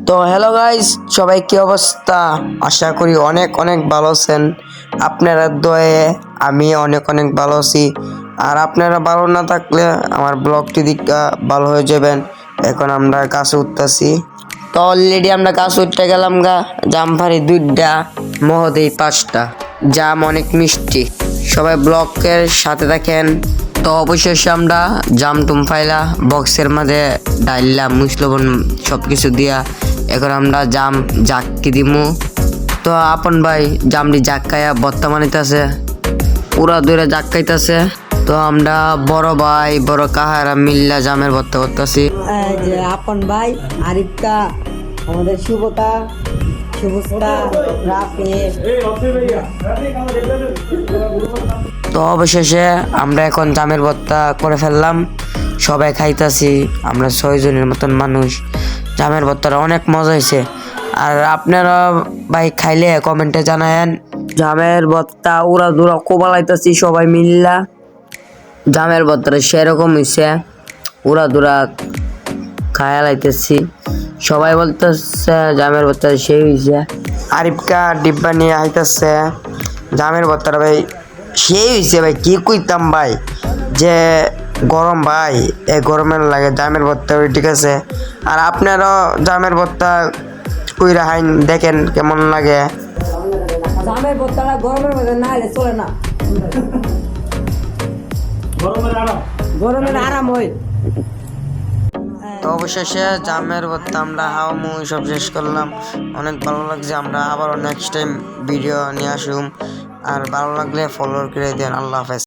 তো hello guys, সবাই কি অবস্থা? আশা করি অনেক অনেক ভালো আছেন। আপনারা দয়ে আমি অনেক অনেক ভালো আছি। আর আপনারা ভালো না থাকলে আমার ব্লগটি দিকটা ভালো হয়ে যাবেন। এখন আমরা গাছে উঠতেছি। তো অলরেডি আমরা গাছ উঠতে গেলাম গা। জাম ভারি 2টা, মহদেই 5টা। জাম অনেক মিষ্টি। সবাই ব্লকের সাথে থাকেন। তো অবশেষে আমরা জাম টুম ফাইলা বক্সের মাঝে ডাইলাম মুসলবন সব কিছু দিয়া। এখন আমরা জাম জাক্কি দিমু। তো আপন ভাই জামটি জাক্কাইয়া বর্তমানিতেছে পুরা দূরে জাক্কাইতেছে। তো আমরা বড় ভাই বড় কাহারা মিল্লা জামের ভর্তা করতেছি। যে আপন ভাই আরিফটা, আমাদের শুভতা, শুভস্তা, রাফি। তো অবশেষে আমরা এখন জামের ভর্তা করে ফেললাম, সবাই খাইতাছি। আমরা 6 জনের মতন মানুষ। জামের ভর্তাটা অনেক মজা হয়েছে। আর আপনারা ভাই খাইলে কমেন্টে জানায়েন। জামের ভর্তা উড়া দুরা কোবালাইতাছি সবাই মিল্লা। জামের ভর্তাটা সেরকম হয়েছে, উড়া দুরা খায়া লাইতেছি। সবাই বলতেছে জামের ভর্তা সেই হয়েছে। আরিফকা ডিব্বা নিয়ে আইতেছে। জামের ভর্তাটা ভাই সেই হয়েছে ভাই, কি কইতাম ভাই, যে গরম ভাই, এই গরমের লাগে জামের ভর্তা ঠিক আছে। আর আপনারাও জামের ভর্তা কইরা হাইন দেখেন কেমন লাগে। জামের বোতলটা গরমের মধ্যে না হলে চলে না, গরমের আরাম হয়। তো অবশেষে জামের ভর্তা আমরা হাওয়া সব শেষ করলাম। অনেক ভালো লাগছে। আমরা আবারও নেক্সট টাইম ভিডিও নিয়ে আসুম। আর ভালো লাগলে ফলো করে দেন। আল্লাহ হাফেজ।